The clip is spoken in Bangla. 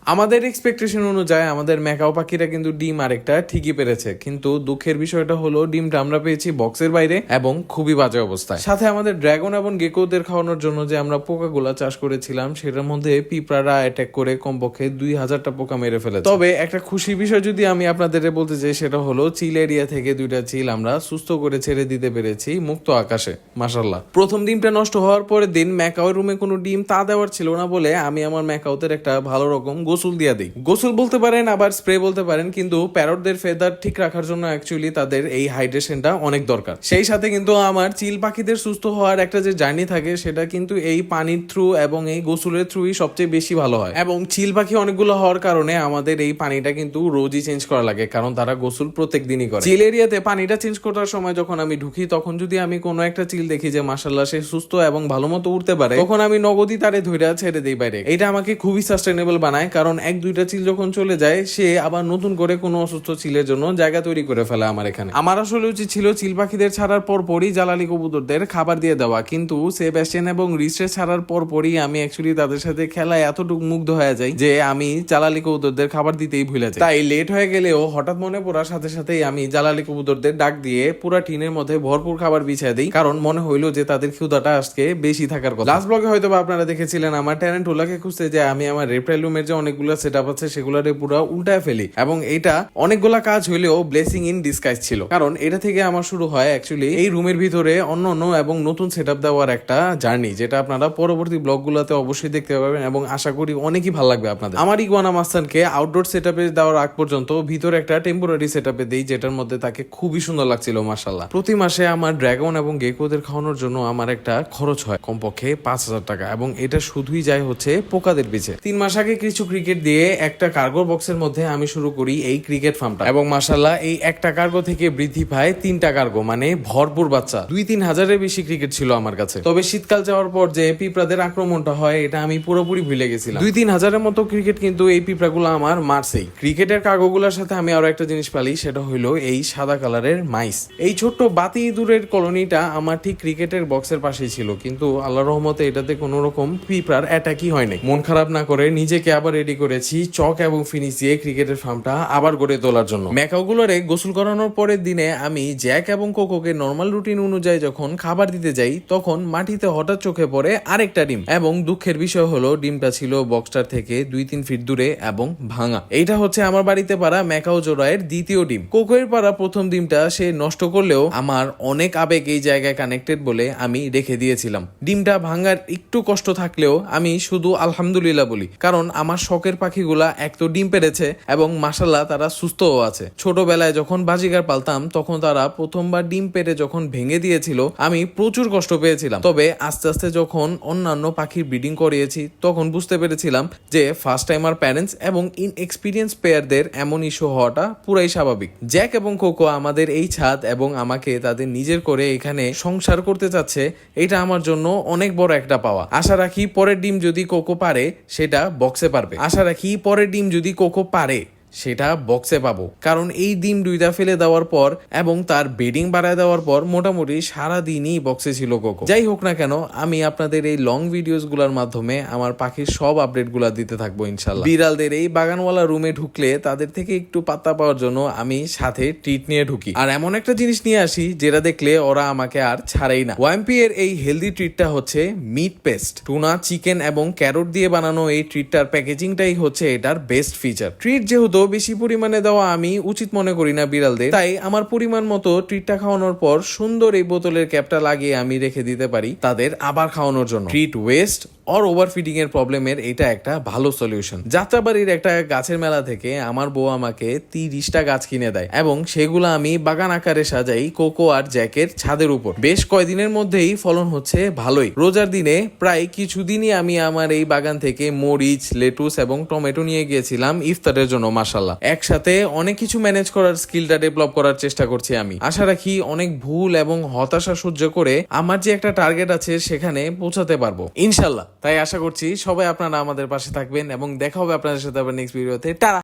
আমাদের এক্সপেকটেশন অনুযায়ী আমাদের ম্যাকাও পাখিরা কিন্তু ডিম আরেকটা ঠিকই পেরেছে, কিন্তু দুঃখের বিষয়টা হলো ডিমটা আমরা পেয়েছি বক্সের বাইরে এবং খুবই বাজে অবস্থায়। সাথে আমাদের ড্রাগন এবং গেকোদের খাওয়ানোর জন্য যে আমরা পোকাগুলা চাষ করেছিলাম সেটার মধ্যে পিঁপড়ারা অ্যাটাক করে কমপক্ষে 2000টা পোকা মেরে ফেলেছে। তবে একটা খুশির বিষয় যদি আমি আপনাদের বলতে চাই সেটা হলো চিল এরিয়া থেকে 2টা চিল আমরা সুস্থ করে ছেড়ে দিতে পেরেছি মুক্ত আকাশে, মাশাআল্লাহ। প্রথম ডিমটা নষ্ট হওয়ার পরের দিন ম্যাকাও রুমে কোনো ডিম তা দেওয়ার ছিল না বলে আমি আমার ম্যাকাওদের একটা ভালো রকম গোসল দিয়ে দিই। গোসল বলতে পারেন আবার স্প্রে বলতে পারেন, কিন্তু প্যারটদের ফেদার ঠিক রাখার জন্য অ্যাকচুয়ালি তাদের এই হাইড্রেশনটা অনেক দরকার। সেই সাথে কিন্তু আমার চিল পাখিদের সুস্থ হওয়ার একটা যে জার্নি থাকে সেটা কিন্তু এই পানির থ্রু এবং এই গোসলের থ্রুই সবচেয়ে বেশি ভালো হয়। এবং চিল পাখি অনেকগুলো হওয়ার কারণে আমাদের এই পানিটা কিন্তু রোজই চেঞ্জ করা লাগে, কারণ তারা গোসল প্রত্যেক দিনই করে। চিল এরিয়াতে পানিটা চেঞ্জ করার সময় যখন আমি ঢুকি তখন যদি আমি কোনো একটা চিল দেখি যে মাশাআল্লাহ সে সুস্থ এবং ভালো মতো উঠতে পারে, তখন আমি নগদই তারে ধইরা ছেড়ে দেই বাইরে। এটা আমাকে খুবই সাস্টেনেবল বানায়, কারণ 1-2টা চিল যখন চলে যায় সে আবার নতুন করে কোনো অসুস্থ চিলের জন্য জায়গা তৈরি করে ফেলে আমার এখানে। আমার আসলে উচিত ছিল চিল পাখিদের ছাড়ার পরপরই জালালি কবুতরদের খাবার দিয়ে দেওয়া, কিন্তু সেবাস্টিয়ান এবং রিস্টে ছাড়ার পরপরই আমি অ্যাকচুয়ালি তাদের সাথে খেলায় এতটুকু মুগ্ধ হয়ে যাই যে আমি জালালি কবুতরদের খাবার দিতেই ভুলে যাই। তাই লেট হয়ে গেলেও হঠাৎ মনে পড়ার সাথে সাথেই আমি জালালি কবুতরদের ডাক দিয়ে পুরা টিনের মধ্যে ভরপুর খাবার বিছিয়ে দিই, কারণ মনে হইলো যে তাদের ক্ষুধাটা আজকে বেশি থাকার কথা। লাস্ট ব্লগে হয়তো আপনারা দেখেছিলেন আমার ট্যারেন্টুলাকে খুঁজতে যে আমি আমার রেপ্টাইল রুমের যে অনেকগুলো সেটআপ আছে সেগুলোরে পুরো উল্টায় ফেলি, এবং এটা অনেকগুলা কাজ হইলেও ব্লেসিং ইন ডিসগাইজ ছিল, কারণ এটা থেকে আমার শুরু হয় অ্যাকচুয়ালি এই রুমের ভিতরে অন্য এবং নতুন সেটআপ দেওয়ার একটা জার্নি, যেটা আপনারা পরবর্তী ব্লগগুলোতে অবশ্যই দেখতে পাবেন এবং আশা করি অনেকই ভালো লাগবে আপনাদের। আমার ইগুয়ানা মাস্তানকে আউটডোর সেটআপে দেওয়ার আগ পর্যন্ত ভিতরে একটা টেম্পোরারি সেটআপে দেই, যেটার মধ্যে তাকে খুবই সুন্দর লাগছিল মাশাআল্লাহ। প্রতি মাসে আমার ড্রাগন এবং গেকোদের খাওয়ানোর জন্য আমার একটা খরচ হয় কমপক্ষে 5000 টাকা, এবং এটা শুধুই যায় হচ্ছে পোকাদের পিছে। 3 মাস আগে কিছু ক্রিকেট দিয়ে একটা কার্গো বক্সের মধ্যে আমি শুরু করি এই ক্রিকেট ফার্মটা, এবং মাশাআল্লাহ এই একটা কার্গো থেকে বৃদ্ধি পায় 3টা কার্গো, মানে ভরপুর বাচ্চা। 2-3 হাজারের বেশি ক্রিকেট ছিল আমার কাছে। তবে শীতকাল যাওয়ার পর যে পিঁপড়াদের আক্রমণটা হয় এটা আমি পুরোপুরি ভুলে গেছিলাম। 2-3 হাজারের মতো ক্রিকেট কিন্তু এই পিঁপড়াগুলো আমার মারছেই। ক্রিকেটের কার্গোগুলোর সাথে আমি আরো একটা জিনিস পালি, সেটা হইলো এই সাদা কালারের মাইস। এই ছোট্ট বাতি ইঁদুরের কলোনিটা আমার ঠিক ক্রিকেটের বক্সের পাশেই ছিল, কিন্তু আল্লাহর রহমতে এটাতে কোনো রকম পিঁপড়ার অ্যাটাকই হয় নাই। মন খারাপ না করে নিজেকে আবার রেডি করেছি চক এবং ফিনিশ দিয়ে ক্রিকেটের ফার্মটা আবার গড়ে তোলার জন্য। ম্যাকাওগুলোরে গোসল করানোর পরের দিনে আমি জ্যাক এবং কোকোকে নর্মাল রুটিন অনুযায়ী যখন খাবার দিতে যাই তখন মাটিতে হঠাৎ চোখে পড়ে আরেকটা ডিম, এবং দুঃখের বিষয় হলো ডিমটা ছিল বক্সটার থেকে 2-3 ফিট দূরে এবং ভাঙা। এইটা হচ্ছে আমার বাড়িতে পারা ম্যাকাও জোড়ায়ের দ্বিতীয় ডিম। কোকোয়ের পারা প্রথম ডিমটা সে নষ্ট করলেও আমার অনেক আবেগ এই জায়গায় কানেক্টেড বলে আমি রেখে দিয়েছিলাম। ডিমটা ভাঙার একটু কষ্ট থাকলেও আমি শুধু আলহামদুলিল্লাহ বলি, কারণ আমার শখের পাখিগুলা এক তো ডিম পেরেছে এবং মাশাআল্লাহ তারা সুস্থও আছে। ছোটবেলায় যখন বাজিগার পালতাম তখন তারা প্রথমবার ডিম পেরে যখন ভেঙে দিয়েছিল আমি প্রচুর কষ্ট পেয়েছিলাম। তবে আস্তে আস্তে যখন অন্যান্য পাখির ব্রিডিং করিয়েছি তখন বুঝতে পেরেছিলাম যে ফার্স্ট টাইমার প্যারেন্টস এবং ইনএক্সপিরিয়েন্স পেয়ারদের এমন ইস্যু হওয়াটা পুরাই স্বাভাবিক। জ্যাক এবং কোকো আমাদের এই ছাদ এবং আমাকে তাদের নিজের করে এখানে সংসার করতে চাচ্ছে, এটা আমার জন্য অনেক বড় একটা পাওয়া। আশা রাখি পরের ডিম যদি কোকো পারে সেটা বক্সে পারবে। আশা রাখি পরের ডিম যদি কোকো পারে সেটা বক্সে পাবো, কারণ এই ডিম 2টা ফেলে দেওয়ার পর এবং তার ব্রিডিং বাড়ায় দেওয়ার পর মোটামুটি সারাদিনই বক্সে ছিল কোকো। যাই হোক না কেন, আমি আপনাদের এই লং ভিডিওস গুলার মাধ্যমে আমার পাখির সব আপডেট গুলা দিতে থাকবো ইনশাল্লাহ। বিড়ালদের এই বাগানওয়ালা রুমে ঢুকলে তাদের থেকে একটু পাত্তা পাওয়ার জন্য আমি সাথে ট্রিট নিয়ে ঢুকি, আর এমন একটা জিনিস নিয়ে আসি যেটা দেখলে ওরা আমাকে আর ছাড়েই না। ওয়াইএমপি এর এই হেলদি ট্রিটটা হচ্ছে মিট পেস্ট। টুনা, চিকেন এবং ক্যারট দিয়ে বানানো এই ট্রিটটার প্যাকেজিংটাই হচ্ছে এটার বেস্ট ফিচার। ট্রিট যেহেতু বেশি পরিমাণে দেওয়া আমি উচিত মনে করি না বিড়ালদের, তাই আমার পরিমাণ মতো ট্রিটটা খাওয়ানোর পর সুন্দর এই বোতলের ক্যাপটা লাগিয়ে আমি রেখে দিতে পারি তাদের আবার খাওয়ানোর জন্য। Treat West or over feeding এর প্রবলেমের এটা একটা ভালো সলিউশন। যাত্রাবাড়ির একটা গাছের মেলা থেকে আমার বউ আমাকে 30টা গাছ কিনে দেয় এবং সেগুলো আমি বাগান আকারে সাজাই কোকো আর জ্যাকের ছাদের উপর। বেশ কয়েকদিনের মধ্যেই ফলন হচ্ছে ভালোই। রোজার দিনে প্রায় কিছুদিনই আমি আমার এই বাগান থেকে মরিচ, লেটুস এবং টমেটো নিয়ে গিয়েছিলাম ইফতারের জন্য। মাশাআল্লাহ, একসাথে অনেক কিছু ম্যানেজ করার স্কিলটা ডেভেলপ করার চেষ্টা করছি আমি। আশা রাখি অনেক ভুল এবং হতাশা সহ্য করে আমার যে একটা টার্গেট আছে সেখানে পৌঁছাতে পারবো ইনশাল্লাহ। তাই আশা করছি সবাই আপনারা আমাদের পাশে থাকবেন এবং দেখা হবে আপনাদের সাথে আবার নেক্সট ভিডিওতে। টাটা।